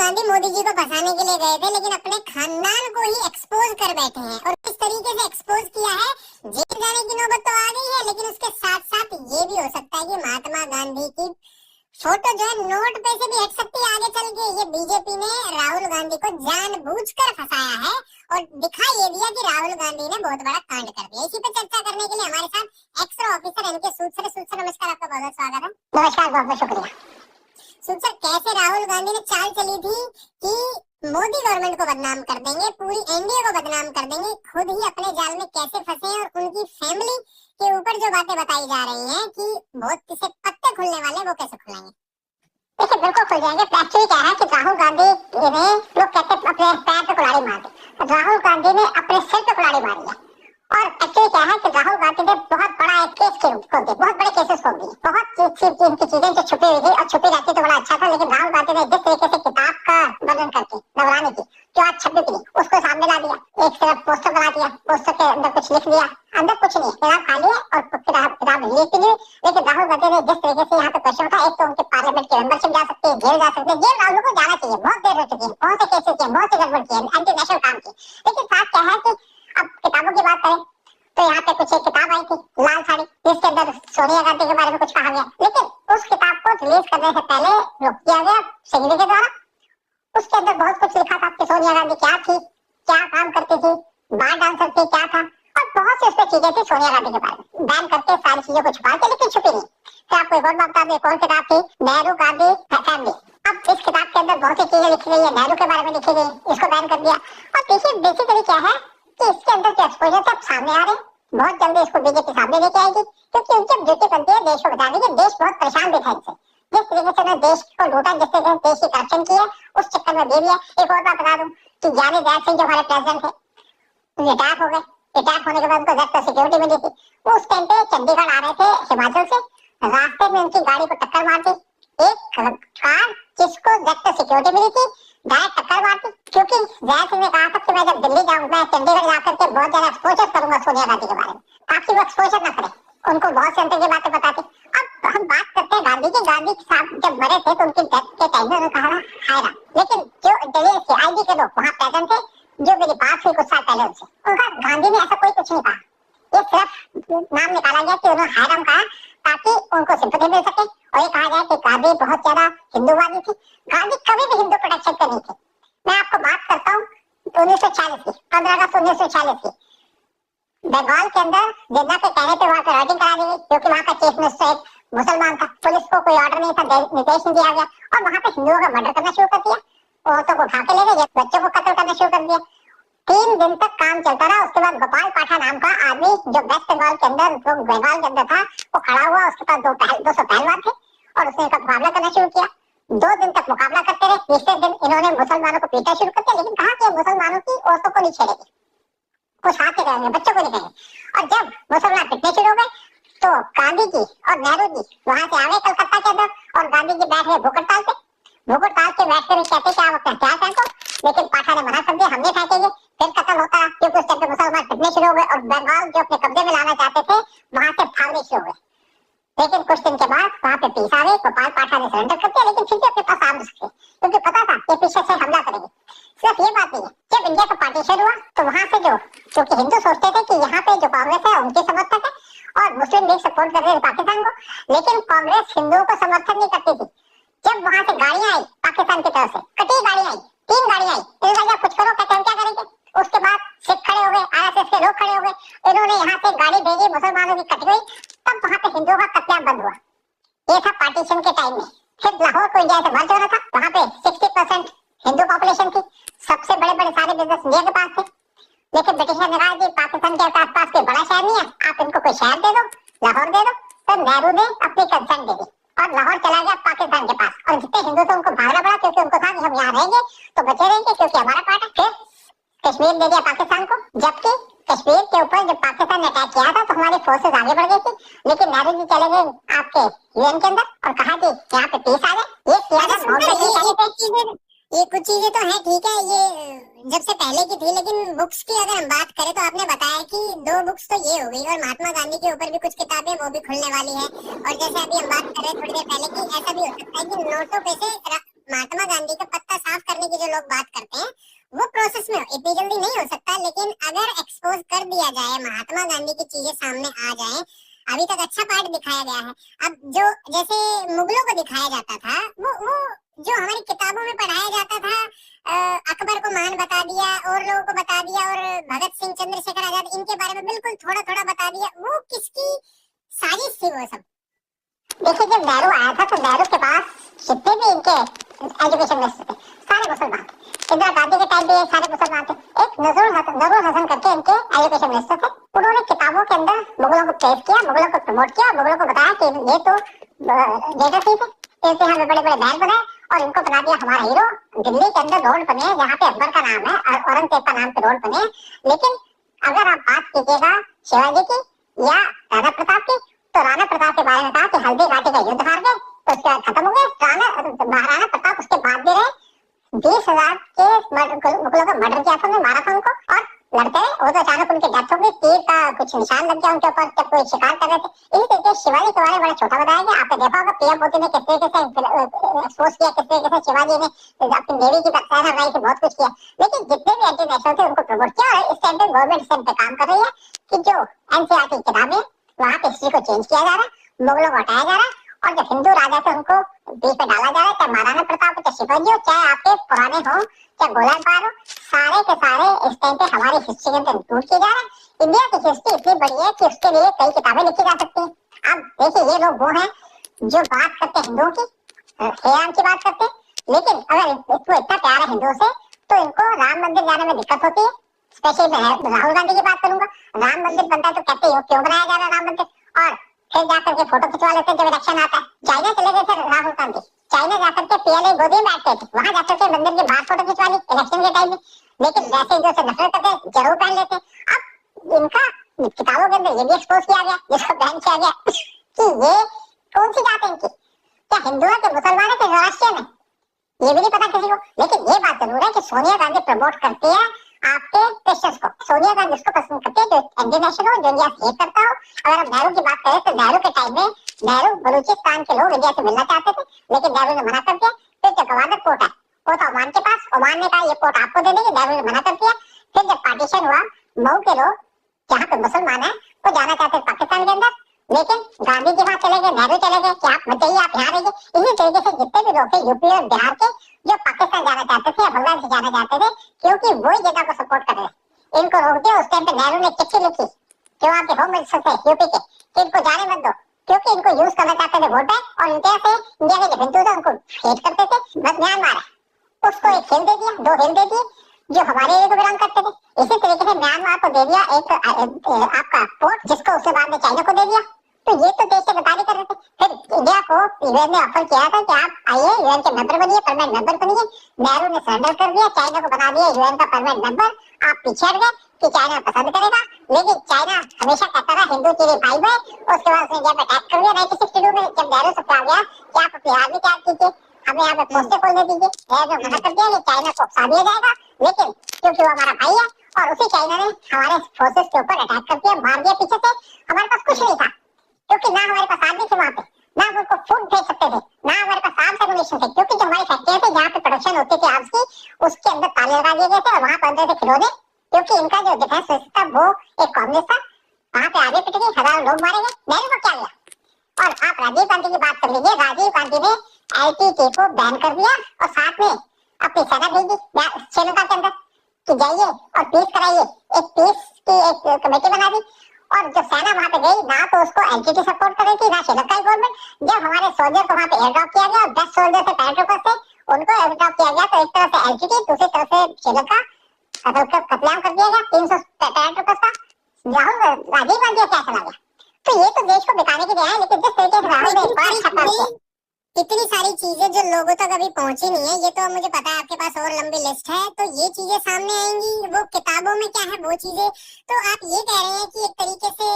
गांधी मोदी जी को फंसाने के लिए गए थे, लेकिन अपने खानदान को ही एक्सपोज कर बैठे हैं। और किस तरीके से एक्सपोज किया है, जेल जाने की नौबत तो आ गई है, लेकिन उसके साथ साथ ये भी हो सकता है कि महात्मा गांधी की फोटो जो है नोट पे से भी हट सकती है आगे चल के। ये बीजेपी ने राहुल गांधी को जानबूझकर फंसाया है और दिखा ये दिया कि राहुल गांधी ने बहुत बड़ा कांड कर दिया। इसी पे चर्चा करने के लिए हमारे साथ एक्स्ट्रा ऑफिसर एनके सूद सर, नमस्कार, आपका बहुत बहुत स्वागत है। नमस्कार, बहुत बहुत शुक्रिया। सर, कैसे राहुल गांधी ने चाल चली थी कि मोदी गवर्नमेंत को बदनाम कर देंगे, पूरी एनडीए को बदनाम कर देंगे, खुद ही अपने जाल में कैसे फंसे हैं और उनकी फैमिली के ऊपर जो बातें बताई जा रही हैं कि बहुत से पत्ते खुलने वाले, वो कैसे खुलेंगे? देखिए, बिल्कुल खुल जाएंगे। एक्चुअली क्या है कि राहुल गांधी ने, लोग कहते हैं अपने पैर पे कुल्हाड़ी मार दी, राहुल गांधी ने अपने सिर पे कुल्हाड़ी मारी है। और एक्चुअली क्या है कि राहुल गांधी ने बहुत बड़ा एक केस खोल दिया, बहुत बड़े केसेस खोल दिए, बहुत इनकी चीजें जो छुपी हुई थी, और छुपी रहती तो बड़ा अच्छा था। लेकिन राहुल गांधी ने जिस तरीके से किताब का वर्णन करके नवरानी की जो आज छपी थी, उसको सामने ला दिया, एक तरफ पोस्टर बना दिया, पोस्टर के अंदर कुछ लिख दिया, अंदर कुछ नहीं, किताब खाली है और किताब लिखी नहीं। लेकिन राहुल गांधी ने जिस तरीके से यहाँ पे क्वेश्चन उठा, एक तो उनके पार्लियामेंट की मेंबरशिप जा सकती है, जेल जा सकते हैं, जेल राहुल को जाना चाहिए, बहुत देर हो चुकी है, बहुत से केसेस किए, बहुत से गड़बड़ किए, एंटी नेशनल काम किए। लेकिन साथ क्या है कि अब किताबों की बात करें तो यहाँ पे कुछ एक किताब आई थी, लाल साड़ी, जिसके अंदर सोनिया गांधी के बारे में कुछ कहा गया। लेकिन उस किताब को रिलीज करने से पहले रोक दिया गया संघवी के द्वारा। उसके अंदर बहुत कुछ लिखा था कि सोनिया गांधी क्या थी, क्या काम करती थी, बार डांसर थी, क्या था, और बहुत सी उसमें चीजें थी सोनिया गांधी के बारे में, बैन करके सारी चीजों को छुपा के, लेकिन छुपी नहीं। फिर आपको एक और बात बता दें, कौन किताब थी, नेहरू गांधी फैमिली। अब इस किताब के अंदर बहुत सी चीजें लिखी गई है, नेहरू के बारे में लिखी गई, इसको बैन कर दिया। और देखिए, बेसिकली क्या है कि इसके अंदर जो एक्सपोजर सब सामने आ रहे हैं, बहुत जल्दी इसको बीजेपी सामने लेके आएगी, क्योंकि उनकी ड्यूटी बनती है देश को बताने की। देश बहुत परेशान भी था इनसे, जिस तरीके से देश को लूटा, जिस तरीके से देश की करप्शन की है, उस चक्कर में दे दिया। एक और बात बता दूं कि ज्ञानी जैल सिंह जो हमारे प्रेसिडेंट थे, रिटायर हो गए। रिटायर होने के बाद उनको जब सिक्योरिटी मिली थी, वो उस टाइम पे चंडीगढ़ आ रहे थे हिमाचल से, रास्ते में उनकी गाड़ी को टक्कर मार दी एक कार, जिसको जब सिक्योरिटी मिली थी, डायरेक्ट टक्कर मार दी। क्योंकि जैल सिंह ने कहा था कि मैं जब दिल्ली जाऊंगा, मैं चंडीगढ़ जाकर के बहुत ज्यादा एक्सपोजर करूंगा सोनिया गांधी के बारे में, ताकि वो एक्सपोजर न करे, उनको बहुत से अंतर की बातें बताती। अब हम बात करते हैं गांधी की। गांधी साहब जब मरे थे तो उनकी डेथ के टाइम में उन्होंने कहा हाय राम, लेकिन जो इंटेलिजेंस के आईडी के लोग वहाँ प्रेजेंट थे, जो मेरी बात हुई कुछ साल पहले उनसे, उनका गांधी ने ऐसा कोई कुछ नहीं कहा। ये सिर्फ नाम निकाला गया कि उन्होंने हाय राम कहा ताकि उनको सिंपैथी मिल सके, और ये कहा जाए कि गांधी बहुत ज्यादा हिंदूवादी थी। गांधी कभी भी हिंदू प्रोटेक्शन पे नहीं थे। मैं आपको बात करता हूँ 1940 की, 15 अगस्त 1940 की, बंगाल के अंदर जिन्ना के कहने पे वहाँ पे राइटिंग करा दी गई, क्योंकि वहाँ का चीफ मिनिस्टर एक मुसलमान था। पुलिस को कोई ऑर्डर नहीं था, निर्देश नहीं दिया गया, और वहाँ पे हिंदुओं का मर्डर करना शुरू कर दिया, औरतों को उठा के ले गए, बच्चों को कत्ल करना शुरू कर दिया। 3 दिन तक काम चलता रहा। उसके बाद गोपाल पाठा नाम का आदमी जो वेस्ट बंगाल के अंदर, जो बंगाल के अंदर था, वो खड़ा हुआ, उसके पास 200 पहलवान थे, और उसने इनका मुकाबला करना शुरू किया। 2 दिन तक मुकाबला करते रहे। तीसरे दिन इन्होंने मुसलमानों को पीटना शुरू कर दिया, लेकिन कहा कि मुसलमानों की औरतों को नहीं छेड़ेंगे, कुछ हाथ नहीं करेंगे, बच्चों को नहीं करेंगे। और जब मुसलमान पिटने शुरू हो गए तो गांधी जी और नेहरू जी वहां से आ गए कलकत्ता के अंदर, और गांधी जी बैठ गए भूखड़ताल पे। भूखड़ताल पे बैठ कर कहते कि आप अपना हथियार फेंको, लेकिन पाठा ने मना कर दिया, हम नहीं फेंकेंगे। फिर कत्ल होता रहा, क्योंकि उस टाइम पे मुसलमान पिटने शुरू हो गए, और बंगाल जो अपने कब्जे में लाना चाहते थे वहां से भागने शुरू हो गए। लेकिन कुछ दिन के बाद वहाँ पे पीस आ गई, गोपाल पाठा ने सरेंडर कर दिया, लेकिन फिर भी अपने पास आर्म्स थे, क्योंकि पता था कि पीछे से हमला करेंगे। सिर्फ ये बात नहीं है, जब इंडिया का पार्टीशन हुआ तो वहाँ से जो, क्योंकि हिंदू सोचते थे कि यहाँ पे जो कांग्रेस है उनके समर्थक है, और मुस्लिम लीग सपोर्ट कर रहे थे पाकिस्तान को, लेकिन कांग्रेस हिंदुओं को समर्थन नहीं करती थी। जब वहाँ से गाड़ियाँ आई पाकिस्तान की तरफ से, कटी गाड़ियाँ आई, 3 गाड़ियाँ आई, इन्होंने कुछ करो, कहते हम क्या करेंगे। उसके बाद सिख खड़े हो गए, आरएसएस के लोग खड़े हो गए, इन्होंने यहाँ से गाड़ी भेजी, मुसलमानों की कट गई, तब वहाँ पे हिंदुओं का कत्लेआम बंद हुआ। ये था पार्टीशन के टाइम में। फिर लाहौर को इंडिया से मर्ज होना था, वहाँ पे 60% हिंदू पॉपुलेशन थी, सबसे बड़े बड़े सारे बिजनेस इंडिया के पास थे। लेकिन ब्रिटिशर ने कहा कि पाकिस्तान के आसपास कोई बड़ा शहर नहीं है, आप इनको कोई शहर दे दो, लाहौर दे दो। तो नेहरू ने अपनी कंसर्न दे दी और लाहौर चला गया पाकिस्तान के पास, और जितने हिंदू थे उनको भागना पड़ा, क्योंकि उनको था कि हम यहाँ रहेंगे तो बचे रहेंगे, क्योंकि हमारा पार्ट है। फिर कश्मीर दे दिया पाकिस्तान को, जबकि कश्मीर के ऊपर जब पाकिस्तान ने अटैक किया था तो हमारी फोर्सेस आगे बढ़ गई थी, लेकिन नेहरू जी चले गए आपके यूएन के अंदर और कहा कि यहाँ पे पीस आ गए। ये किया था। ये कुछ चीजें तो हैं, ठीक है, ये जब से पहले की थी, लेकिन बुक्स की अगर हम बात करें तो आपने बताया कि 2 बुक्स तो ये हो गई, और महात्मा गांधी के ऊपर भी कुछ किताबें वो भी खुलने वाली है। और जैसे अभी हम बात कर रहे थोड़ी देर पहले कि ऐसा भी हो सकता है कि नोटों पे से महात्मा गांधी का पत्ता साफ करने की जो लोग बात करते हैं वो प्रोसेस में हो। इतनी जल्दी नहीं हो सकता, लेकिन अगर एक्सपोज कर दिया जाए, महात्मा गांधी की चीजें सामने आ जाए। अभी तक अच्छा पार्ट दिखाया गया है। अब जो जैसे मुगलों को दिखाया जाता था, वो जो हमारी किताबों में पढ़ाया जाता था, अकबर को महान बता दिया और लोगों को बता दिया, और भगत सिंह, चंद्रशेखर आजाद, इनके बारे में बिल्कुल थोड़ा थोड़ा बता दिया। वो किसकी साजिश थी वो सब? देखिए, जब नेहरू आया था तो नेहरू के पास जितने भी इनके एजुकेशन मिनिस्टर थे सारे मुसलमान थे। इंदिरा गांधी के टाइम पे ये सारे मुसलमान थे। एक नजरुल हसन करके इनके एजुकेशन मिनिस्टर थे। उन्होंने किताबों के अंदर मुगलों को प्रेस किया, मुगलों को प्रमोट किया, मुगलों को बताया कि ये तो लेटेस्ट थे, इनसे हमें बड़े बड़े महल बनाए और इनको बना दिया हमारा हीरो। दिल्ली के अंदर रोड बने जहाँ पे अकबर का नाम है और औरंगजेब का नाम पे रोड बने। लेकिन अगर आप बात कीजिएगा शिवाजी की या राणा प्रताप की, तो राणा प्रताप के बारे में कहा कि हल्दी घाटी का युद्ध हार गए तो उसके बाद खत्म हो गए। महाराणा प्रताप उसके बाद भी रहे। 20,000 के मुगलों का मर्डर किया था, उन्होंने मारा था उनको और लड़ते रहे। वो तो अचानक उनकी डेथ हो गई, तीर का कुछ निशान लग गया उनके ऊपर जब कोई शिकार कर रहे थे। इसी तरीके शिवाजी के बारे में बड़ा छोटा बताया गया। आपने देखा होगा पीएम मोदी ने किस तरीके से एक्सपोज किया, किस तरीके से शिवाजी ने अपनी नेवी की सेना बनाई थी, बहुत कुछ किया। लेकिन जितने भी एंटी नेशनल थे उनको प्रमोट किया। और इस टाइम पे गवर्नमेंट इस टाइम पे काम कर रही है कि जो एनसीईआरटी की किताबें वहाँ पे हिस्ट्री को चेंज किया जा रहा है, मुगलों को हटाया जा रहा है और जो हिंदू राजा थे उनको बीच में डाला जा रहा है। चाहे महाराणा प्रताप हो, चाहे शिवाजी हो, चाहे आपके पुराने हो, चाहे गोलकबार हो, सारे के सारे इस टाइम पे हमारी हिस्ट्री के अंदर इंक्लूड किए जा रहे हैं। इंडिया की हिस्ट्री इतनी बड़ी है कि उसके लिए कई किताबें लिखी जा सकती हैं। अब देखिए, ये लोग वो हैं जो बात करते हैं हिंदुओं की, श्रीराम की बात करते हैं, लेकिन अगर इसको इतना प्यार है हिंदुओं से तो इनको राम मंदिर जाने में दिक्कत होती है। स्पेशली मैं राहुल गांधी की बात करूंगा। राम मंदिर बनता है तो कहते हैं क्यों बनाया जा रहा है राम मंदिर, और फिर जाकर के फोटो खिंचवा लेते हैं जब इलेक्शन आता है। चाइना चले गए थे राहुल गांधी, चाइना जाकर के पीएलए गोदी में बैठते थे, वहां जाकर के मंदिर के बाहर फोटो खिंचवा ली इलेक्शन के टाइम में। लेकिन वैसे जो से नफरत करते हैं जरूर पहन लेते हैं। अब इनका किताबों के अंदर ये भी एक्सपोज किया गया, जिसको बैन किया गया कि ये कौन सी जात है इनकी, क्या हिंदू है कि मुसलमान है कि राष्ट्रीय है, ये भी नहीं पता किसी को। लेकिन ये बात जरूर है कि सोनिया गांधी प्रमोट करती है आपके क्रिश्चियंस को। सोनिया गांधी उसको पसंद करती है जो एंटी नेशनल हो, जो इंडिया से हेट करता हो। अगर हम नेहरू की बात करें तो नेहरू के टाइम में नेहरू बलूचिस्तान के लोग इंडिया से मिलना चाहते थे, लेकिन नेहरू ने मना कर दिया। फिर जो गवर्नर पोर्ट है वो था ओमान के पास, ओमान ने कहा ये पोर्ट आपको दे देंगे, नेहरू ने मना कर दिया। फिर जब पार्टीशन हुआ, मऊ के लोग जहाँ पे मुसलमान है वो जाना चाहते थे पाकिस्तान के अंदर, लेकिन गांधी जी वहाँ चले गए, नेहरू चले गए कि आप मत जाइए, आप यहाँ रहिए। इसी तरीके से जितने भी लोग थे यूपी और बिहार के जो पाकिस्तान जाना चाहते थे या बांग्लादेश जाना चाहते थे, क्योंकि वही जगह को सपोर्ट कर रहे थे, इनको रोक दिया। उस टाइम पे नेहरू ने चिट्ठी लिखी जो वहाँ के होम मिनिस्टर थे यूपी के कि इनको जाने मत दो, क्योंकि इनको यूज करना चाहते थे वोट बैंक, और इंडिया से इंडिया के जो हिंदू थे उनको हेट करते थे। बस म्यांमार है उसको एक हिल दे दिया, 2 हिल दे दिए जो हमारे एरिया को बिलोंग करते थे। इसी तरीके से म्यांमार को दे दिया एक आपका पोर्ट, जिसको उसके बाद में चाइना को दे दिया। तो ये तो देश से गद्दारी कर रहे थे। फिर इंडिया को यूएन ने ऑफर किया था कि आप आइए यूएन के मेंबर बनिए, परमानेंट मेंबर बनिए। नेहरू ने सरेंडर कर दिया, चाइना को बना दिया यूएन का परमानेंट मेंबर। आप पीछे हट गए कि चाइना पसंद करेगा, लेकिन चाइना हमेशा कहता रहा हिंदू तेरे भाई भाई। उसके बाद उसने इंडिया पे अटैक कर दिया 1962 में, जब नेहरू से कहा गया कि आप अपनी आर्मी तैयार कीजिए, हमें यहाँ पे पोस्टें खोलने दीजिए। नेहरू ने मना कर दिया कि चाइना को उकसा दिया जाएगा, लेकिन क्योंकि वो हमारा भाई है, और उसी चाइना ने हमारे फोर्सेस के ऊपर अटैक कर दिया, मार दिया पीछे से। हमारे पास कुछ नहीं था, क्योंकि ना हमारे पास आर्मी थी वहाँ पे, ना हम उनको फूड भेज सकते थे, ना हमारे पास आर्म्स एमुनिशन थे, क्योंकि जो हमारी फैक्ट्रियां थी जहाँ पे प्रोडक्शन होती थी आर्म्स की, उसके अंदर ताले लगा दिए गए थे और वहाँ पर अंदर से खिलौने, क्योंकि इनका जो डिफेंस सिस्टम था वो एक कम्युनिस्ट था। वहाँ पे आगे पिट गई, हजारों लोग मारे गए। नेहरू को क्या गया। और आप राजीव गांधी की बात कर लीजिए, राजीव गांधी ने एलटीटी को बैन कर दिया और साथ में अपनी सेना भेजी श्रीलंका के अंदर कि जाइए और पीस कराइए। एक पीस की एक कमेटी बना दी, और जब सेना वहां पे गई ना तो उसको एलटीटी सपोर्ट कर रही थी, ना श्रीलंका की गवर्नमेंट। जब हमारे सोल्जर को वहां पे एयर ड्रॉप किया गया, 10 सोल्जर थे पैराट्रूपर्स से, उनको एयर ड्रॉप किया गया, तो एक तरफ से एलटीटी, दूसरी तरफ से श्रीलंका कत्लेआम कर दिया गया 300 पैराट्रूपर्स का। राजीव गांधी क्या चला गया। तो ये तो देश को दिखाने के लिए है, लेकिन जिस तरीके से राहुल ने इस बार छक्का किया, इतनी सारी चीजें जो लोगों तक अभी पहुंची नहीं है, ये तो मुझे पता है आपके पास और लंबी लिस्ट है, तो ये चीजें सामने आएंगी। वो किताबों में क्या है वो चीजें, तो आप ये कह रहे हैं कि एक तरीके से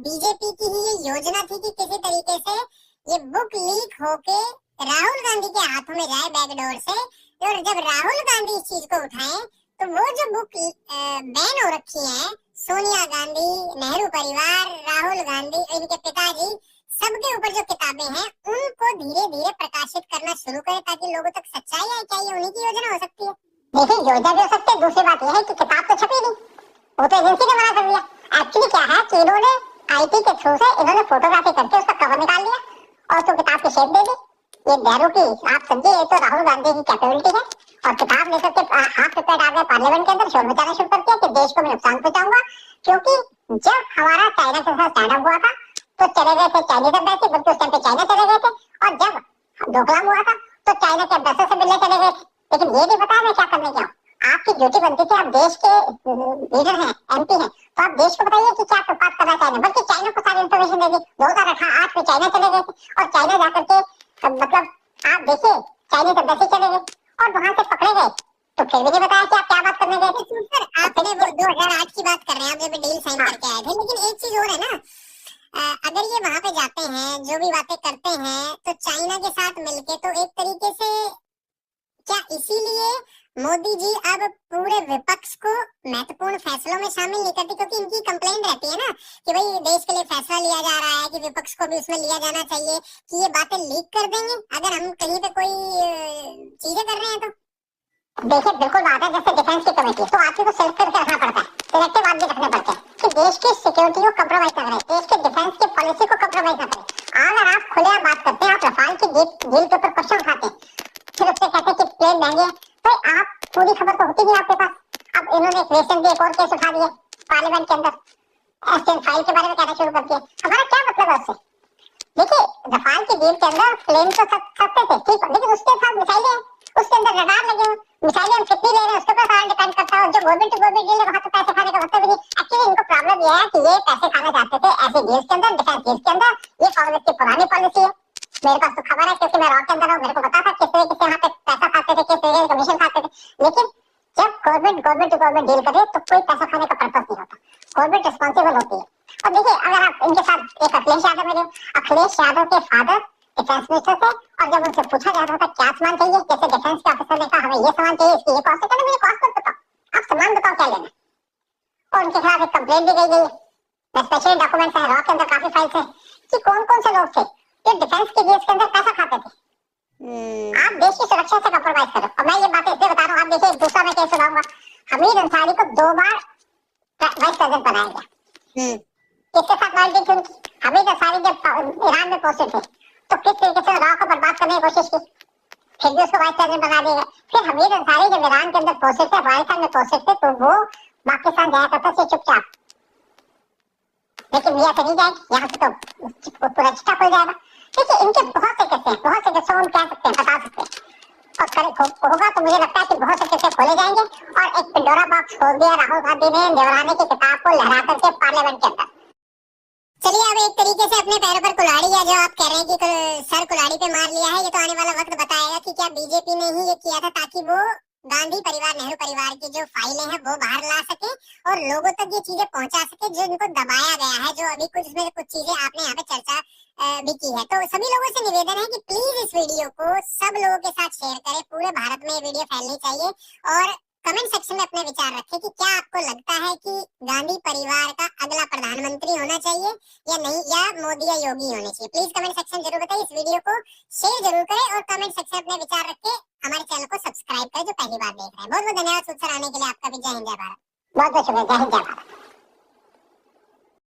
बीजेपी की ही ये योजना थी कि किसी तरीके से ये बुक लीक होके राहुल गांधी के हाथों में जाए बैकडोर से, और जब राहुल गांधी इस चीज को उठाए तो वो जो बुक बैन हो रखी है, सोनिया गांधी, नेहरू परिवार, राहुल गांधी, इनके पिताजी सबके ऊपर जो किताबें हैं उनको धीरे धीरे प्रकाशित करना शुरू करे ताकि लोगों तक सच्चाई आए। क्या ये उन्हीं की योजना हो सकती है? देखिए योजना भी हो सकती है, दूसरी बात यह है कि किताब तो छपी नहीं, वो तो एजेंसी ने मना कर दिया। एक्चुअली क्या है कि इन्होंने आईटी के थ्रू से इन्होंने फोटोग्राफी करके उसका कवर निकाल लिया और उसको किताब की शेप दे दी। ये नेहरू की, आप समझिए ये तो राहुल गांधी की कैपेबिलिटी है। और किताब लेकर के हाथ पे डाल गए पार्लियामेंट के अंदर, शोर मचाना शुरू कर दिया कि देश को मैं नुकसान पहुंचाऊंगा। क्योंकि जब हमारा चाइना के साथ स्टैंड अप हुआ था तो चले गए थे चाइनीज एम्बेसी, बल्कि उस टाइम पे चाइना चले गए थे। और जब डोकलाम हुआ था तो चाइना के एम्बेसडर से मिलने चले गए थे। लेकिन ये नहीं बताया मैं क्या करने गया हूँ। आपकी ड्यूटी बनती थी, आप देश के लीडर हैं, एमपी हैं, तो आप देश को बताइए कि क्या बात करना चाहिए। बल्कि चाइना को सारी इन्फॉर्मेशन दे दी। 2008 में चाइना चले गए थे और चाइना जाकर के मतलब आप देखिए चाइनीज एम्बेसी चले गए और वहां से पकड़े गए, तो फिर भी नहीं बताया कि आप क्या बात करने गए थे। सर आपने वो 2008 की बात कर रहे हैं, आप जब डील साइन करके आए थे। लेकिन एक चीज और है ना, अगर ये वहां पे जाते हैं, जो भी बातें करते हैं, तो चाइना के साथ मिलके तो एक तरीके से क्या इसीलिए मोदी जी अब पूरे विपक्ष को महत्वपूर्ण फैसलों में शामिल नहीं करते? क्योंकि इनकी कंप्लेन रहती है ना कि भाई देश के लिए फैसला लिया जा रहा है कि विपक्ष को भी उसमें लिया जाना चाहिए, कि ये बातें लीक कर देंगे अगर हम कहीं पे कोई चीजें कर रहे हैं तो। देखिए बिल्कुल बात है, जैसे डिफेंस की कमेटी तो आदमी को सेलेक्ट करके रखना पड़ता है, सिलेक्टिव आदमी रखने पड़ते हैं कि देश की सिक्योरिटी को कम्प्रोमाइज ना करें, देश के डिफेंस की पॉलिसी को कम्प्रोमाइज ना करें। अगर आप खुले बात करते हैं, आप रफाल की डील के ऊपर क्वेश्चन उठाते हैं, फिर उससे कहते हैं कि प्लेन महंगे, तो आप पूरी खबर तो होती नहीं आपके पास। अब इन्होंने एक रेशन एक और केस उठा दिए पार्लियामेंट के अंदर, एसएन फाइल के बारे में कहना शुरू कर दिया। हमारा क्या मतलब है उससे? देखिए रफाल की डील के अंदर प्लेन तो सस्ते थे, ठीक है, लेकिन उसके साथ मिसाइलें हैं, उसके अंदर रडार लगे हुए, मिसाइलें हम कितनी ले रहे हैं उसके ऊपर सारा डिपेंड करता है। और जो गवर्नमेंट टू गवर्नमेंट डील है वहां तो पैसे खाने का मतलब ही नहीं। एक्चुअली इनको प्रॉब्लम ये है कि ये पैसे खाना चाहते थे ऐसे डील्स के अंदर, डिफेंस डील्स के अंदर। ये कांग्रेस की पुरानी पॉलिसी है, मेरे पास तो खबर है क्योंकि मैं रॉ के अंदर हूँ, मेरे को पता था किस तरीके से यहाँ पे पैसा खाते थे, किस तरीके से कमीशन खाते थे। लेकिन जब गवर्नमेंट टू गवर्नमेंट डील करे तो कोई पैसा खाने का पर्पस नहीं होता, गवर्नमेंट रिस्पॉन्सिबल होती है। और देखिए अगर आप इनके साथ एक अखिलेश यादव मिले, अखिलेश यादव के फादर डिफेंस मिनिस्टर थे, और जब उनसे पूछा जाता था क्या सामान चाहिए, जैसे डिफेंस के ऑफिसर ने कहा हमें ये सामान चाहिए, इसकी ये कॉस्ट है, मुझे कॉस्ट मत बताओ, आप सामान बताओ क्या लेना। और उनके खिलाफ एक कंप्लेंट भी गई गई है, स्पेशली डॉक्यूमेंट्स है रॉ के अंदर, काफी फाइल्स है कि कौन कौन से लोग थे जो डिफेंस के डील्स के अंदर पैसा खाते थे। आप देश की सुरक्षा से कॉम्प्रोमाइज करो। और मैं ये बातें इसलिए बता रहा हूँ, आप देखिए एक दूसरा मैं केस सुनाऊंगा। हमीद अंसारी को 2 बार वाइस प्रेसिडेंट बनाया गया, किसके साथ लॉयल्टी थी उनकी? हमीद अंसारी जब ईरान में पोस्टेड थे तो किस तरीके से रॉ को बर्बाद करने की कोशिश की, फिर भी उसको वाइस प्रेसिडेंट बना दिया गया। फिर हमीद अंसारी जब ईरान के अंदर पोस्टेड थे, अफगानिस्तान में पोस्टेड थे, तो वो पाकिस्तान जाया करता था चुपचाप, लेकिन यहाँ से नहीं जाएंगे, यहाँ से तो पूरा चिट्ठा खुल जाएगा। देखिए इनके बहुत से किस्से हैं, बहुत से किस्से हम कह सकते हैं, बता सकते हैं, और करे होगा तो मुझे लगता है कि बहुत से किस्से खोले जाएंगे। और एक पिंडोरा बॉक्स खोल दिया राहुल गांधी ने देवराने की किताब को लहरा करके पार्लियामेंट के अंदर। चलिए अब एक तरीके से अपने पैरों पर कुल्हाड़ी, या जो आप कह रहे हैं कि सर कुल्हाड़ी पे मार लिया है, ये तो आने वाला वक्त बताएगा कि क्या बीजेपी ने ही ये किया था ताकि वो गांधी परिवार, नेहरू परिवार की जो फाइलें हैं वो बाहर ला सके और लोगों तक ये चीजें पहुंचा सके जो इनको दबाया गया है। जो अभी कुछ इसमें कुछ चीजें आपने यहाँ पे चर्चा भी की है। तो सभी लोगों से निवेदन है कि प्लीज इस वीडियो को सब लोगों के साथ शेयर करें, पूरे भारत में ये वीडियो फैलनी चाहिए। और कमेंट सेक्शन में अपने विचार रखें कि क्या आपको लगता है कि गांधी परिवार का अगला प्रधानमंत्री होना चाहिए या नहीं, या मोदी या योगी होने चाहिए। प्लीज कमेंट सेक्शन जरूर बताइए, इस वीडियो को शेयर जरूर करें और कमेंट सेक्शन में अपने विचार रख के हमारे चैनल को सब्सक्राइब करें जो पहली बार देख रहे हैं। बहुत बहुत धन्यवाद सुध सर आने के लिए, आपका भी जय हिंद जय भारत। बहुत बहुत शुक्रिया, जय हिंद जय भारत।